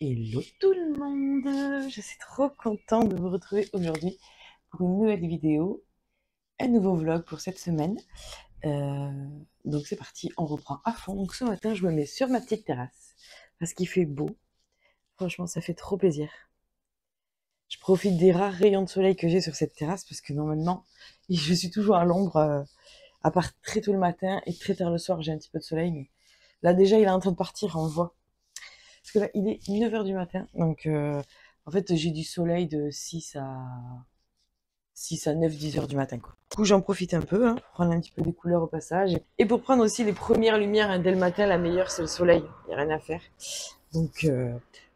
Hello tout le monde, je suis trop contente de vous retrouver aujourd'hui pour une nouvelle vidéo, un nouveau vlog pour cette semaine. Euh, donc c'est parti, on reprend à fond. Donc ce matin, je me mets sur ma petite terrasse parce qu'il fait beau. Franchement, ça fait trop plaisir. Je profite des rares rayons de soleil que j'ai sur cette terrasse parce que normalement, je suis toujours à l'ombre, à part très tôt le matin et très tard le soir, j'ai un petit peu de soleil. Mais là déjà, il est en train de partir, on le voit. Parce que là, il est 9 h du matin. Donc, en fait, j'ai du soleil de 6 à 9, 10 h du matin, quoi. Du coup, j'en profite un peu, hein, pour prendre un petit peu des couleurs au passage. Et pour prendre aussi les premières lumières, hein, dès le matin, la meilleure, c'est le soleil. Il n'y a rien à faire. Donc,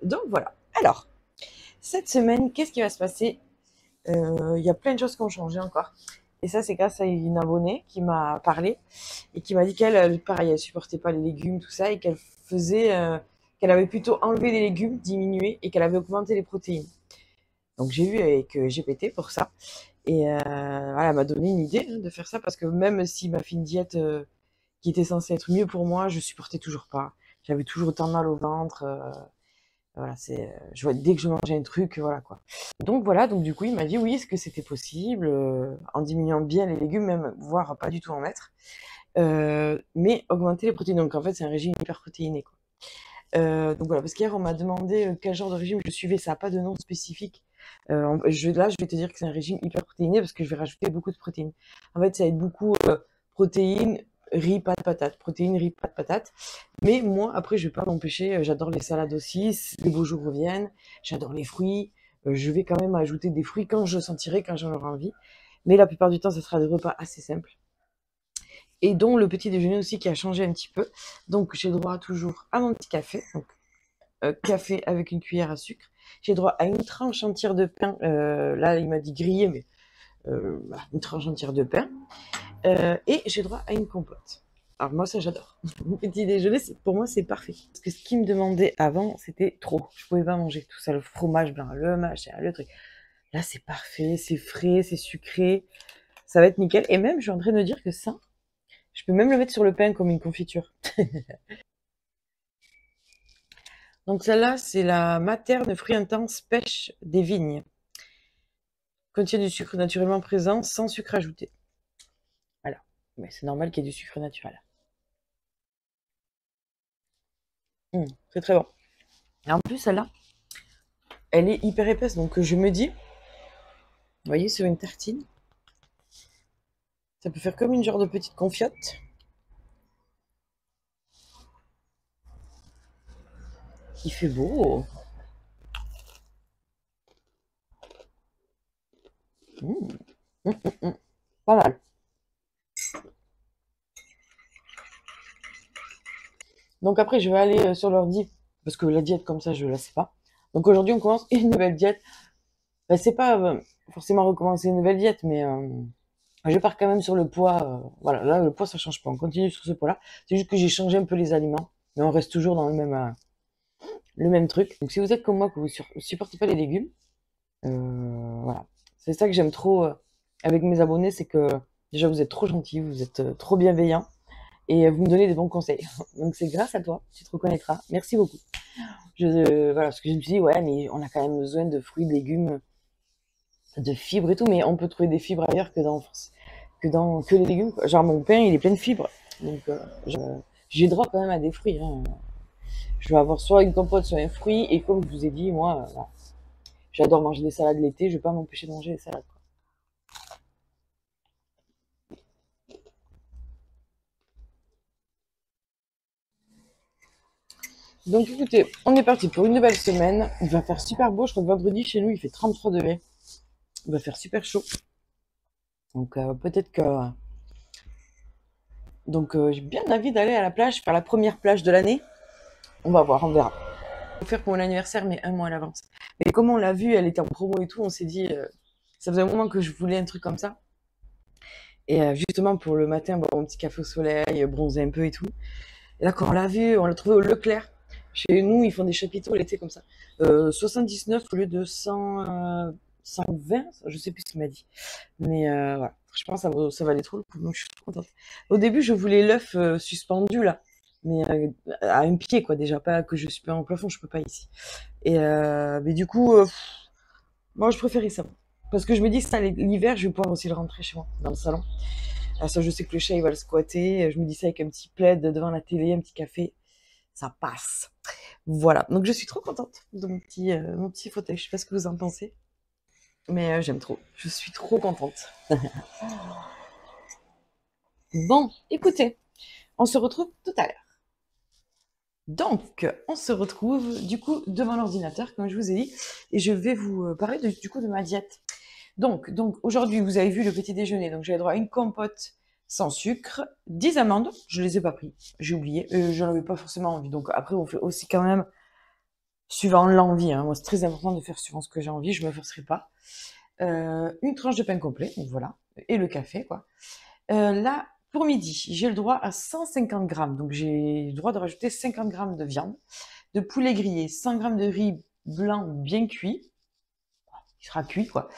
donc voilà. Alors, cette semaine, qu'est-ce qui va se passer? Il y a plein de choses qui ont changé encore. Et ça, c'est grâce à une abonnée qui m'a parlé et qui m'a dit qu'elle, pareil, elle supportait pas les légumes, tout ça, et qu'elle avait plutôt enlevé les légumes, diminué, et qu'elle avait augmenté les protéines. Donc j'ai vu avec GPT pour ça. Et voilà, elle m'a donné une idée, hein, de faire ça, parce que même si m'a fait une diète qui était censée être mieux pour moi, je supportais toujours pas. J'avais toujours autant de mal au ventre. Voilà, je vois dès que je mangeais un truc, voilà quoi. Donc voilà, donc du coup il m'a dit oui, est-ce que c'était possible, en diminuant bien les légumes, même voire pas du tout en mettre, mais augmenter les protéines. Donc en fait c'est un régime hyper protéiné, quoi. Donc voilà, parce qu'hier on m'a demandé quel genre de régime je suivais, ça n'a pas de nom spécifique. Là je vais te dire que c'est un régime hyper protéiné parce que je vais rajouter beaucoup de protéines. En fait ça va être beaucoup protéines, riz, pâtes, patates, protéines, riz, pâtes, patates. Mais moi, après, je vais pas m'empêcher. J'adore les salades aussi. Les beaux jours reviennent. J'adore les fruits. Je vais quand même ajouter des fruits quand je sentirai, quand j'en aurai envie. Mais la plupart du temps, ce sera des repas assez simples. Et dont le petit déjeuner aussi qui a changé un petit peu. Donc, j'ai droit toujours à mon petit café. Donc, café avec une cuillère à sucre. J'ai droit à une tranche entière de pain. Là, il m'a dit grillé, mais une tranche entière de pain. Et j'ai droit à une compote. Alors moi, ça, j'adore. Mon petit déjeuner, pour moi, c'est parfait. Parce que ce qu'il me demandait avant, c'était trop. Je pouvais pas manger tout ça, le fromage blanc, le machin, le truc. Là, c'est parfait, c'est frais, c'est sucré. Ça va être nickel. Et même, je suis en train de dire que ça, je peux même le mettre sur le pain comme une confiture. Donc celle-là, c'est la Materne Fruits Intense Pêche des Vignes. Contient du sucre naturellement présent, sans sucre ajouté. Voilà. Mais c'est normal qu'il y ait du sucre naturel. C'est très bon. Et en plus, celle-là, elle est hyper épaisse, donc je me dis, vous voyez, sur une tartine, ça peut faire comme une genre de petite confiote. Il fait beau. Mmh, mmh, mmh. Pas mal. Donc après, je vais aller sur l'ordi, parce que la diète comme ça, je la sais pas. Donc aujourd'hui, on commence une nouvelle diète. Ben, c'est pas forcément recommencer une nouvelle diète, mais je pars quand même sur le poids. Voilà, là, le poids, ça change pas. On continue sur ce poids-là. C'est juste que j'ai changé un peu les aliments, mais on reste toujours dans le même truc. Donc si vous êtes comme moi, que vous supportez pas les légumes, voilà. C'est ça que j'aime trop avec mes abonnés, c'est que déjà vous êtes trop gentils, vous êtes trop bienveillants et vous me donnez des bons conseils. Donc c'est grâce à toi, tu te reconnaîtras. Merci beaucoup. Voilà, parce que je me suis dit, ouais, mais on a quand même besoin de fruits, de légumes, de fibres et tout, mais on peut trouver des fibres ailleurs que les légumes, quoi. Genre mon pain, il est plein de fibres. Donc j'ai droit quand même à des fruits, hein. Je vais avoir soit une compote, soit un fruit, et comme je vous ai dit, moi, voilà, j'adore manger des salades l'été, je vais pas m'empêcher de manger des salades. Donc écoutez, on est parti pour une nouvelle semaine. Il va faire super beau. Je crois que vendredi chez nous il fait 33 degrés. Il va faire super chaud. Donc peut-être que. Donc j'ai bien envie d'aller à la plage, faire la première plage de l'année. On va voir, on verra. Je vais faire pour mon anniversaire, mais un mois à l'avance. Mais comme on l'a vu, elle était en promo et tout, on s'est dit. Ça faisait un moment que je voulais un truc comme ça. Et justement pour le matin, boire mon petit café au soleil, bronzer un peu et tout. Et là, quand on l'a vu, on l'a trouvé au Leclerc. Chez nous, ils font des chapiteaux l'été comme ça. 79 au lieu de 100, 120, je sais plus ce qu'il m'a dit. Mais voilà, je pense que ça valait trop le coup, donc je suis trop contente. Au début, je voulais l'œuf suspendu là. mais à un pied, quoi, déjà, pas que je suis pas en plafond, je peux pas ici. Mais du coup, moi, je préférais ça. Parce que je me dis que ça, l'hiver, je vais pouvoir aussi le rentrer chez moi, dans le salon. Ça, je sais que le chat, il va le squatter. Je me dis ça avec un petit plaid devant la télé, un petit café. Ça passe. Voilà. Donc, je suis trop contente de mon petit fauteuil. Je sais pas ce que vous en pensez. Mais j'aime trop. Je suis trop contente. Bon, écoutez, on se retrouve tout à l'heure. Donc, on se retrouve du coup devant l'ordinateur, comme je vous ai dit, et je vais vous parler du coup de ma diète. Donc aujourd'hui, vous avez vu le petit déjeuner. Donc, j'avais droit à une compote sans sucre, 10 amandes. Je les ai pas pris. J'ai oublié. J'en avais pas forcément envie. Donc, après, on fait aussi quand même suivant l'envie. Hein. Moi, c'est très important de faire suivant ce que j'ai envie. Je me forcerai pas. Une tranche de pain complet. Donc, voilà. Et le café, quoi. Là, pour midi, j'ai le droit à 150 grammes. Donc, j'ai le droit de rajouter 50 grammes de viande, de poulet grillé, 100 grammes de riz blanc bien cuit. Il sera cuit, quoi.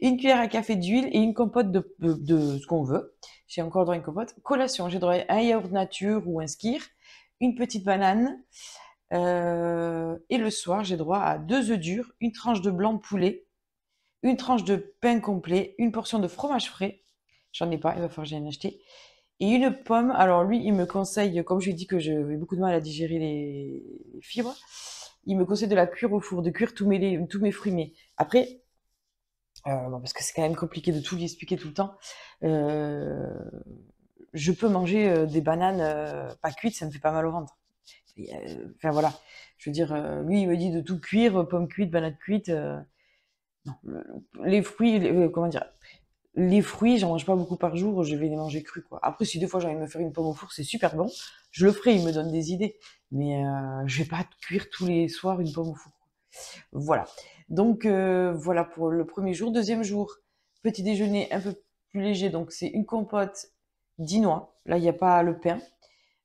Une cuillère à café d'huile et une compote de ce qu'on veut. J'ai encore droit à une compote. Collation, j'ai droit à un yaourt nature ou un skyr, une petite banane. Et le soir, j'ai droit à 2 œufs durs, une tranche de blanc de poulet, une tranche de pain complet, une portion de fromage frais. J'en ai pas, il va falloir que j'aille en acheter. Et une pomme. Alors lui, il me conseille, comme je lui ai dit que j'avais beaucoup de mal à digérer les fibres, il me conseille de la cuire au four, de cuire tous mes fruits. Mais après, bon, parce que c'est quand même compliqué de tout lui expliquer tout le temps, euh, je peux manger des bananes pas cuites, ça me fait pas mal au ventre. Enfin voilà, je veux dire, lui il me dit de tout cuire, pommes cuites, bananes cuites. Non, les fruits, comment dire, les fruits, j'en mange pas beaucoup par jour, je vais les manger crus, quoi. Après, si des fois j'ai envie de me faire une pomme au four, c'est super bon, je le ferai, il me donne des idées. Mais je vais pas cuire tous les soirs une pomme au four. Voilà. Donc voilà pour le premier jour. Deuxième jour, petit déjeuner un peu plus léger, donc c'est une compote 10 noix. Là, il n'y a pas le pain,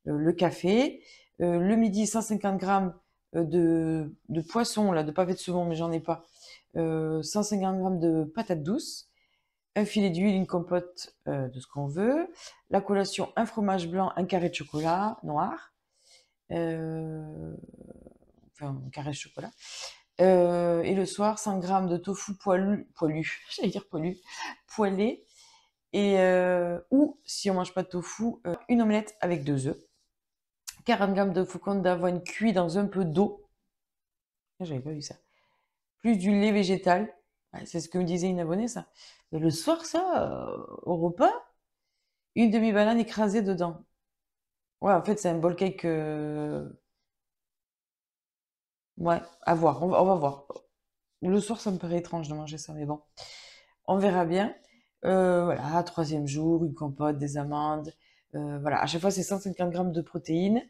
le café. Le midi, 150 grammes de poisson, là, de pavés de saumon, mais j'en ai pas. 150 grammes de patates douces, un filet d'huile, une compote de ce qu'on veut. La collation, un fromage blanc, un carré de chocolat noir. Enfin, un carré de chocolat. Et le soir, 100 grammes de tofu poilu, j'allais dire poêlé. Et, ou, si on mange pas de tofu, une omelette avec 2 œufs. 40 grammes de flocons d'avoine cuits dans un peu d'eau. J'avais pas vu ça. Plus du lait végétal. Ouais, c'est ce que me disait une abonnée, ça. Et le soir, ça, au repas, une demi-banane écrasée dedans. Ouais, en fait, c'est un bowl cake. Ouais, à voir. On va voir. Le soir, ça me paraît étrange de manger ça, mais bon. On verra bien. Voilà, troisième jour, une compote, des amandes. Voilà, à chaque fois, c'est 150 grammes de protéines.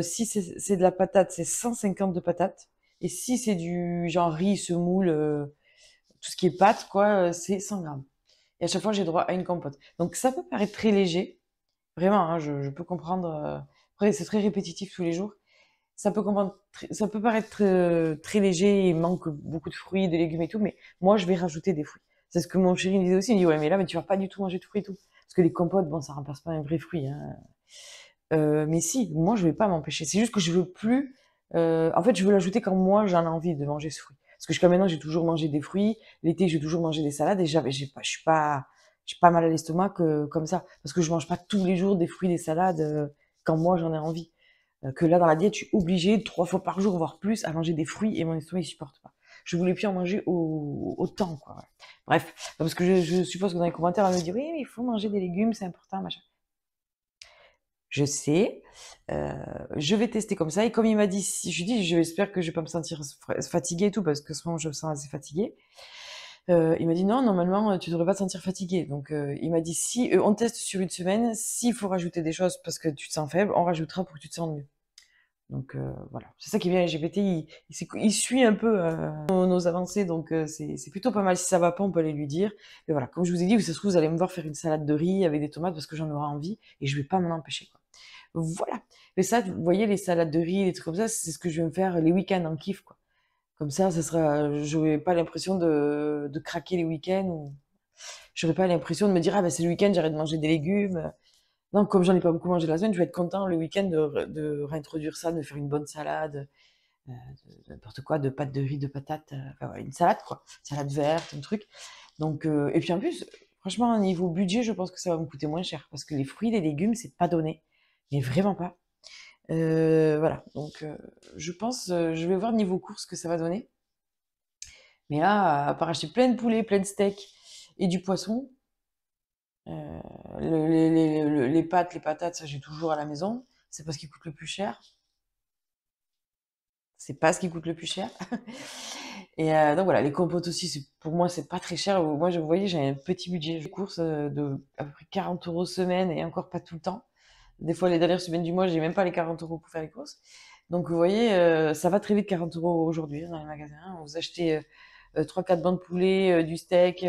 Si c'est de la patate, c'est 150 de patates. Et si c'est du genre riz, semoule, tout ce qui est pâte, quoi, c'est 100 grammes. Et à chaque fois, j'ai droit à une compote. Donc ça peut paraître très léger. Vraiment, hein, je peux comprendre. Après, c'est très répétitif tous les jours. Ça peut paraître très léger, il manque beaucoup de fruits, de légumes et tout, mais moi, je vais rajouter des fruits. C'est ce que mon chéri me disait aussi. Il me dit, ouais, mais là, mais tu vas pas du tout manger de fruits et tout. Parce que les compotes, bon, ça remplace pas un vrai fruit, hein. Mais si, moi, je vais pas m'empêcher. C'est juste que je veux plus. En fait, je veux l'ajouter quand moi, j'en ai envie de manger ce fruit. Parce que jusqu'à maintenant, j'ai toujours mangé des fruits. L'été, j'ai toujours mangé des salades et j'ai pas mal à l'estomac comme ça. Parce que je mange pas tous les jours des fruits, des salades quand moi, j'en ai envie. Que là, dans la diète, je suis obligée 3 fois par jour, voire plus, à manger des fruits et mon estomac, il supporte pas. Je voulais plus en manger autant, quoi. Ouais. Bref, parce que je suppose que dans les commentaires, on va me dire, oui, mais il faut manger des légumes, c'est important, machin. Je sais, je vais tester comme ça. Et comme il m'a dit, si je lui dis, j'espère que je vais pas me sentir fatiguée et tout, parce que souvent je me sens assez fatiguée. Il m'a dit non, normalement tu devrais pas te sentir fatiguée. Donc il m'a dit si on teste sur une semaine, s'il faut rajouter des choses parce que tu te sens faible, on rajoutera pour que tu te sentes mieux. Donc voilà, c'est ça qui est bien LGBT, il suit un peu nos avancées, donc c'est plutôt pas mal. Si ça va pas, on peut aller lui dire. Et voilà, comme je vous ai dit, ça se trouve, vous allez me voir faire une salade de riz avec des tomates parce que j'en aurai envie et je vais pas m'en empêcher, quoi. Voilà. Mais ça, vous voyez, les salades de riz, les trucs comme ça, c'est ce que je vais me faire les week-ends en kiff, quoi. Comme ça sera, j'aurai pas l'impression de craquer les week-ends ou j'aurai pas l'impression de me dire, ah ben c'est le week-end, j'arrête de manger des légumes. Donc, comme j'en ai pas beaucoup mangé la semaine, je vais être content le week-end de réintroduire ça, de faire une bonne salade, n'importe quoi, de pâtes de riz, de patates, enfin, ouais, une salade quoi, salade verte, un truc. Donc, et puis en plus, franchement, niveau budget, je pense que ça va me coûter moins cher parce que les fruits, les légumes, c'est pas donné, mais vraiment pas. Voilà, donc je pense, je vais voir niveau courses ce que ça va donner. Mais là, à part acheter plein de poulet, plein de steaks et du poisson, les pâtes, les patates, ça j'ai toujours à la maison. C'est pas ce qui coûte le plus cher. C'est pas ce qui coûte le plus cher. Et donc voilà, les compotes aussi, pour moi, c'est pas très cher. Moi, vous voyez, j'ai un petit budget de courses de à peu près 40 € semaine et encore pas tout le temps. Des fois, les dernières semaines du mois, j'ai même pas les 40 € pour faire les courses. Donc, vous voyez, ça va très vite 40 € aujourd'hui dans les magasins. Vous achetez 3-4 bancs de poulet, du steak,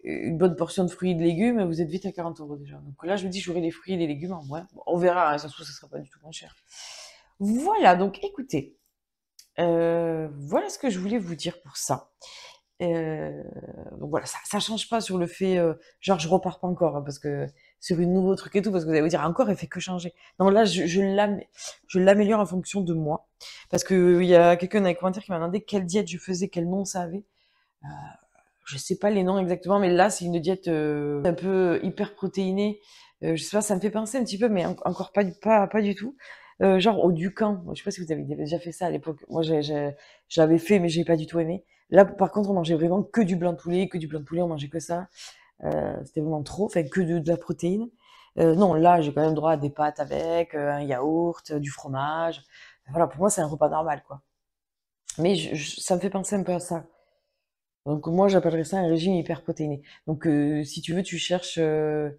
une bonne portion de fruits et de légumes, vous êtes vite à 40 € déjà. Donc là, je me dis, j'aurai les fruits et les légumes en moins. Bon, on verra, hein, ça se trouve, ça sera pas du tout moins cher. Voilà, donc écoutez, voilà ce que je voulais vous dire pour ça. Donc voilà, ça change pas sur le fait, genre je repars pas encore, hein, parce que sur une nouveau truc et tout, parce que vous allez vous dire encore, elle fait que changer. Non, là, je l'améliore en fonction de moi, parce que il y a quelqu'un dans les commentaires qui m'a demandé quelle diète je faisais, quel nom ça avait. Je sais pas les noms exactement, mais là, c'est une diète un peu hyper protéinée. Je sais pas, ça me fait penser un petit peu, mais encore pas du tout. Genre au Ducan. Je sais pas si vous avez déjà fait ça à l'époque. Moi, j'avais fait, mais j'ai pas du tout aimé. Là, par contre, on mangeait vraiment que du blanc de poulet, que du blanc de poulet, on mangeait que ça. C'était vraiment trop, enfin que de la protéine. Non, là, j'ai quand même droit à des pâtes avec, un yaourt, du fromage. Voilà, pour moi, c'est un repas normal, quoi. Mais ça me fait penser un peu à ça. Donc moi, j'appellerais ça un régime hyperprotéiné. Donc si tu veux, tu cherches euh,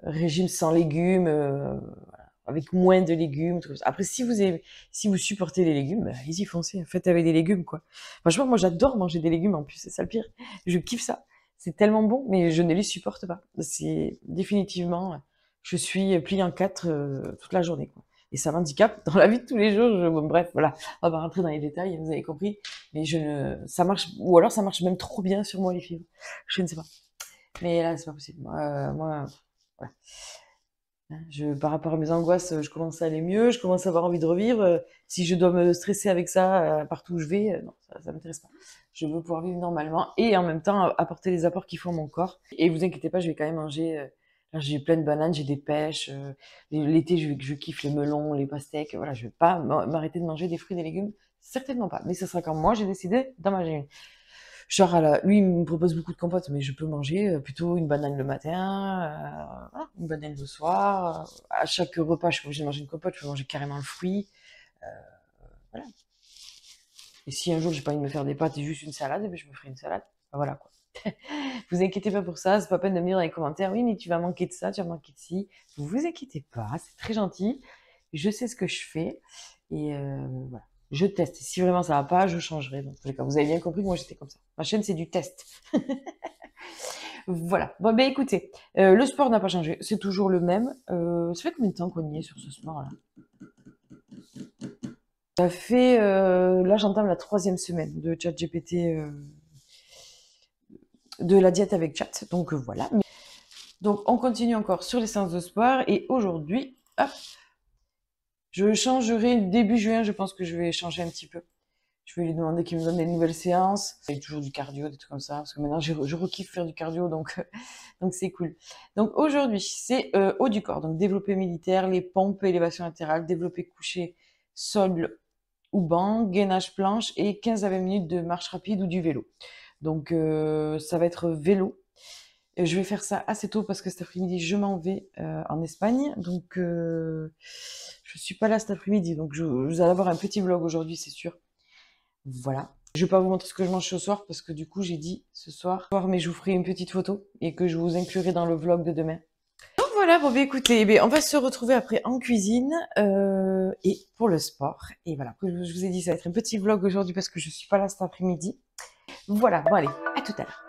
régime sans légumes, voilà, avec moins de légumes. Tout ça. Après, si vous supportez les légumes, bah, allez-y, foncez, faites avec des légumes, quoi. Franchement, moi, j'adore manger des légumes en plus, c'est ça le pire. Je kiffe ça. C'est tellement bon, mais je ne les supporte pas. C'est définitivement, je suis pliée en quatre toute la journée, quoi. Et ça m'handicape dans la vie de tous les jours. Bon, bref, voilà, on va rentrer dans les détails, vous avez compris. Mais ça marche, ou alors ça marche même trop bien sur moi les fibres. Je ne sais pas. Mais là, c'est pas possible. Moi, voilà. Par rapport à mes angoisses, je commence à aller mieux, je commence à avoir envie de revivre. Si je dois me stresser avec ça partout où je vais, non, ça m'intéresse pas. Je veux pouvoir vivre normalement et en même temps apporter les apports qu'il faut à mon corps. Et vous inquiétez pas, je vais quand même manger. Là, j'ai plein de bananes, j'ai des pêches. L'été, je kiffe les melons, les pastèques. Voilà, je vais pas m'arrêter de manger des fruits et des légumes, certainement pas. Mais ce sera quand moi j'ai décidé d'en manger une. Genre, lui, il me propose beaucoup de compotes, mais je peux manger plutôt une banane le matin, voilà, une banane le soir. À chaque repas, je suis obligée de manger une compote, je peux manger carrément le fruit. Euh, voilà. Et si un jour j'ai pas envie de me faire des pâtes et juste une salade, eh ben, je me ferai une salade. Enfin, voilà quoi. Vous inquiétez pas pour ça, c'est pas peine de me dire dans les commentaires, oui, mais tu vas manquer de ça, tu vas manquer de ci. Vous vous inquiétez pas, c'est très gentil. Je sais ce que je fais. Et voilà. Je teste. Si vraiment ça va pas, je changerai. Dans tous les cas, vous avez bien compris que moi j'étais comme ça. Ma chaîne, c'est du test. Voilà. Bon, ben écoutez, le sport n'a pas changé. C'est toujours le même. Ça fait combien de temps qu'on y est sur ce sport-là? Ça fait, là j'entame la 3e semaine de ChatGPT, de la diète avec chat. Donc voilà. Donc on continue encore sur les séances de sport. Et aujourd'hui, hop, je changerai début juin. Je pense que je vais changer un petit peu. Je vais lui demander qu'il me donne des nouvelles séances. Il y a toujours du cardio, des trucs comme ça. Parce que maintenant, je rekiffe faire du cardio, donc donc c'est cool. Donc aujourd'hui, c'est haut du corps. Donc développé militaire, les pompes, élévation latérale, développé couché, sol ou banc, gainage planche et 15 à 20 minutes de marche rapide ou du vélo. Donc ça va être vélo. Et je vais faire ça assez tôt parce que cet après-midi, je m'en vais en Espagne. Donc je suis pas là cet après-midi. Donc vous allez avoir un petit vlog aujourd'hui, c'est sûr. Voilà. Je vais pas vous montrer ce que je mange ce soir parce que du coup j'ai dit ce soir, mais je vous ferai une petite photo et que je vous inclurai dans le vlog de demain. Donc voilà, bon bah écoutez, on va se retrouver après en cuisine et pour le sport. Et voilà, je vous ai dit ça va être un petit vlog aujourd'hui parce que je suis pas là cet après-midi. Voilà, bon allez, à tout à l'heure.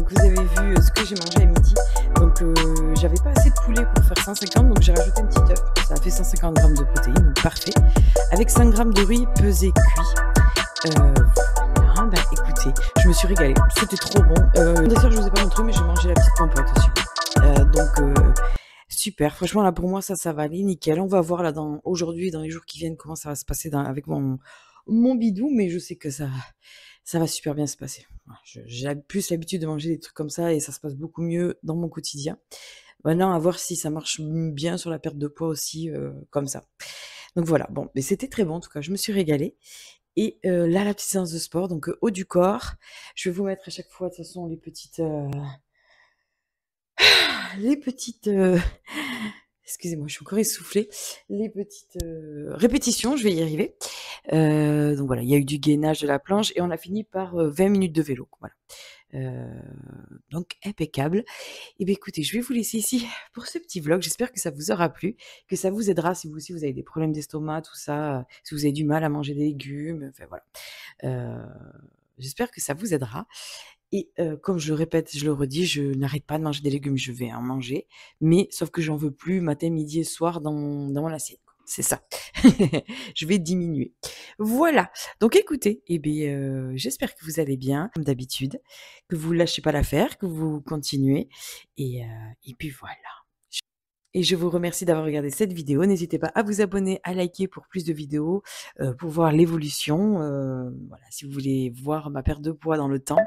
Donc vous avez vu ce que j'ai mangé à midi. Donc j'avais pas assez de poulet pour faire 150, donc j'ai rajouté un petit œuf. Ça a fait 150 grammes de protéines, donc parfait. Avec 5 grammes de riz pesé cuit. Voilà, bah écoutez, je me suis régalée. C'était trop bon. Dessert, je vous ai pas montré, mais j'ai mangé la petite compote aussi. Super. Franchement, là pour moi, ça va aller nickel. On va voir là aujourd'hui, dans les jours qui viennent, comment ça va se passer avec mon bidou, mais je sais que ça va super bien se passer. Voilà, j'ai plus l'habitude de manger des trucs comme ça et ça se passe beaucoup mieux dans mon quotidien. Maintenant, à voir si ça marche bien sur la perte de poids aussi, comme ça. Donc voilà, bon, mais c'était très bon en tout cas, je me suis régalée. Et là, la petite séance de sport, donc haut du corps. Je vais vous mettre à chaque fois, de toute façon, les petites, excusez-moi, je suis encore essoufflée. Les petites répétitions, je vais y arriver. Donc voilà, il y a eu du gainage de la planche et on a fini par 20 minutes de vélo. Voilà. Donc impeccable. Et bien écoutez, je vais vous laisser ici pour ce petit vlog. J'espère que ça vous aura plu, que ça vous aidera si vous aussi vous avez des problèmes d'estomac, tout ça, si vous avez du mal à manger des légumes, enfin voilà. J'espère que ça vous aidera. Et comme je le répète, je le redis, je n'arrête pas de manger des légumes, je vais en manger, mais sauf que j'en veux plus matin, midi et soir dans mon assiette. C'est ça. Je vais diminuer. Voilà. Donc écoutez, eh bien, j'espère que vous allez bien, comme d'habitude, que vous ne lâchez pas l'affaire, que vous continuez. Et puis voilà. Et je vous remercie d'avoir regardé cette vidéo. N'hésitez pas à vous abonner, à liker pour plus de vidéos, pour voir l'évolution. Voilà, si vous voulez voir ma perte de poids dans le temps.